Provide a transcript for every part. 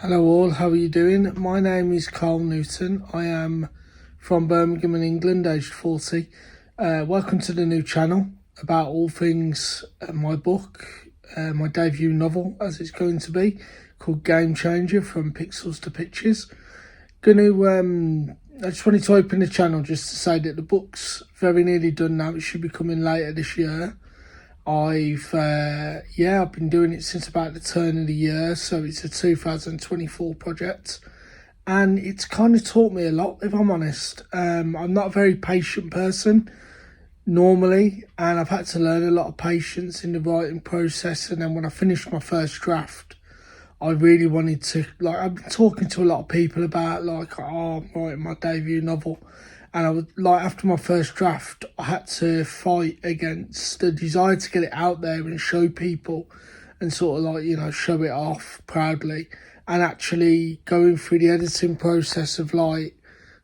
Hello all, how are you doing? My name is Carl Newton. I am from Birmingham in England, aged 40. Welcome to the new channel about all things my book, my debut novel as it's going to be, called Game Changer From Pixels to Pictures. I just wanted to open the channel just to say that the book's very nearly done now. It should be coming later this year. I've been doing it since about the turn of the year, so it's a 2024 project, and it's kind of taught me a lot, if I'm honest. I'm not a very patient person normally, and I've had to learn a lot of patience in the writing process. And then when I finished my first draft, I really wanted to, I've been talking to a lot of people about I'm writing my debut novel. And I was after my first draft, I had to fight against the desire to get it out there and show people and sort of show it off proudly, and actually going through the editing process of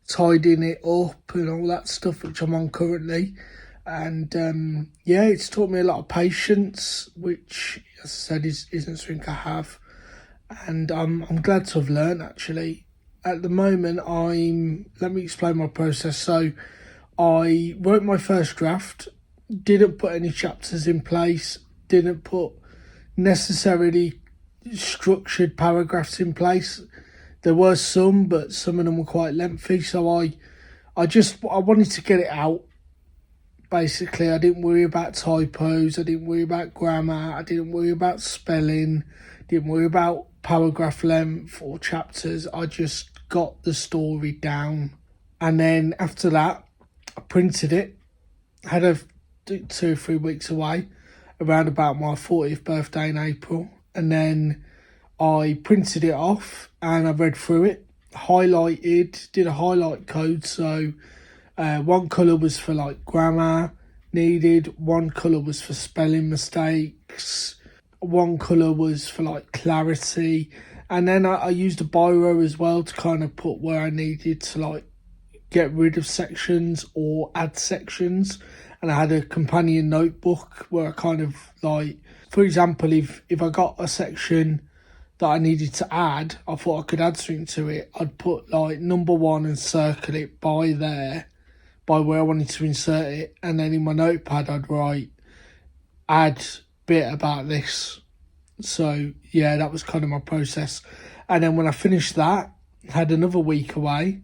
tidying it up and all that stuff, which I'm on currently. And it's taught me a lot of patience, which, as I said, isn't something I have. And I'm glad to have learned, actually. At the moment, let me explain my process. So I wrote my first draft, didn't put any chapters in place, didn't put necessarily structured paragraphs in place. There were some, but some of them were quite lengthy. So I wanted to get it out. Basically, I didn't worry about typos, I didn't worry about grammar, I didn't worry about spelling, didn't worry about paragraph length or chapters. I just got the story down, and then after that I printed it. Had 2 or 3 weeks away around about my 40th birthday in April, and then I printed it off and I read through it, highlighted, did a highlight code. So one colour was for grammar needed, one colour was for spelling mistakes, one colour was for clarity, and then I used a biro as well to kind of put where I needed to get rid of sections or add sections. And I had a companion notebook where I kind of for example, if I got a section that I needed to add, I thought I could add something to it, I'd put number 1 and circle it by where I wanted to insert it, and then in my notepad I'd write add bit about this. So yeah, that was kind of my process. And then when I finished that, had another week away,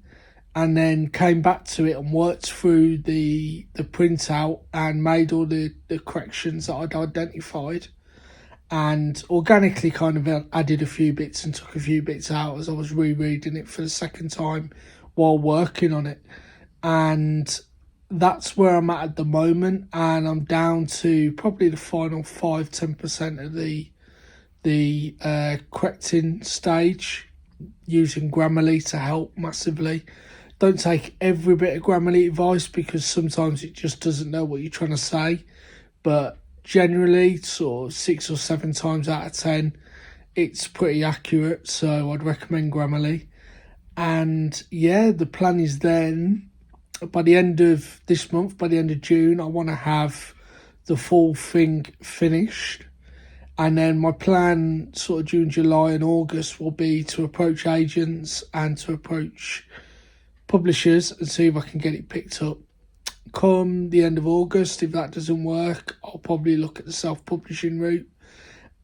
and then came back to it and worked through the printout and made all the corrections that I'd identified, and organically kind of added a few bits and took a few bits out as I was rereading it for the second time while working on it. And that's where I'm at the moment, and I'm down to probably the final 5-10% of the correcting stage, using Grammarly to help massively. Don't take every bit of Grammarly advice, because sometimes it just doesn't know what you're trying to say, but generally sort of 6 or 7 times out of 10 it's pretty accurate. So I'd recommend Grammarly. And yeah, the plan is then by the end of this month, by the end of June, I want to have the full thing finished. And then my plan sort of June, July and August will be to approach agents and to approach publishers and see if I can get it picked up. Come the end of August, if that doesn't work, I'll probably look at the self-publishing route.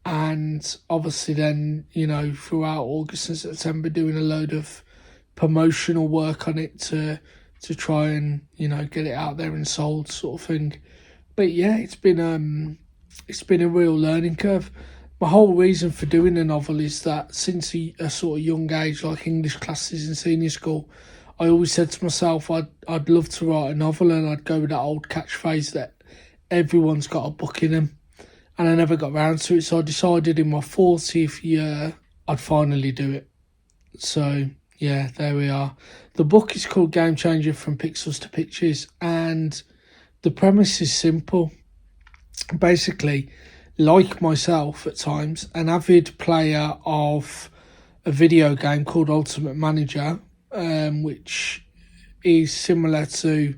And obviously then, throughout August and September, doing a load of promotional work on it to try and, get it out there and sold, sort of thing. But yeah, it's been a real learning curve. My whole reason for doing a novel is that since a sort of young age, like English classes in senior school, I always said to myself I'd love to write a novel, and I'd go with that old catchphrase that everyone's got a book in them. And I never got around to it, so I decided in my 40th year I'd finally do it. So yeah, there we are. The book is called Game Changer From Pixels to Pictures, and the premise is simple. Basically, like myself at times, an avid player of a video game called Ultimate Manager, which is similar to,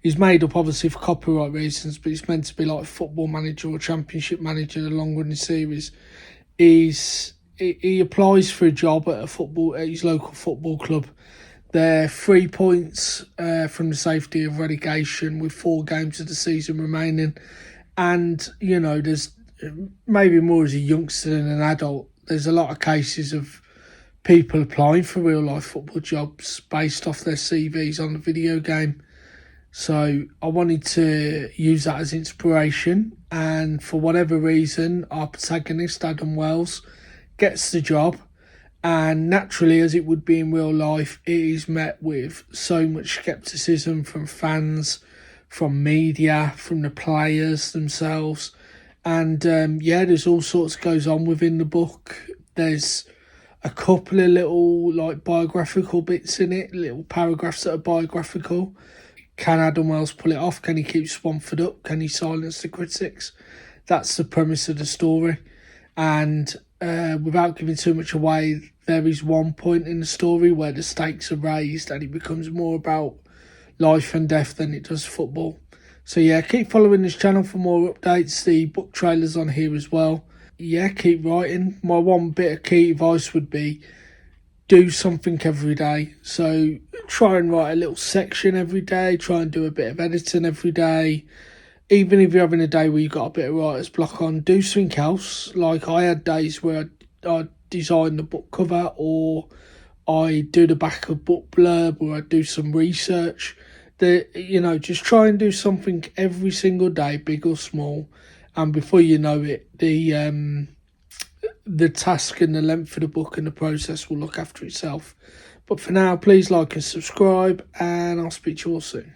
is made up obviously for copyright reasons, but it's meant to be like Football Manager or Championship Manager, the long running series, is he applies for a job at his local football club. They're 3 points from the safety of relegation with 4 games of the season remaining. And, there's maybe more as a youngster than an adult, there's a lot of cases of people applying for real life football jobs based off their CVs on the video game. So I wanted to use that as inspiration, and for whatever reason, our protagonist, Adam Wells, gets the job. And naturally, as it would be in real life, it is met with so much scepticism from fans, from media, from the players themselves. And there's all sorts goes on within the book. There's a couple of little biographical bits in it, little paragraphs that are biographical. Can Adam Wells pull it off? Can he keep Swansford up? Can he silence the critics? That's the premise of the story. And without giving too much away, there is one point in the story where the stakes are raised and it becomes more about life and death than it does football. So keep following this channel for more updates. The book trailer's on here as well. Keep writing. My one bit of key advice would be do something every day. So try and write a little section every day. Try and do a bit of editing every day. Even if you're having a day where you've got a bit of writer's block on, do something else. Like I had days where I design the book cover, or I do the back of book blurb, or I do some research. Just try and do something every single day, big or small. And before you know it, the task and the length of the book and the process will look after itself. But for now, please like and subscribe, and I'll speak to you all soon.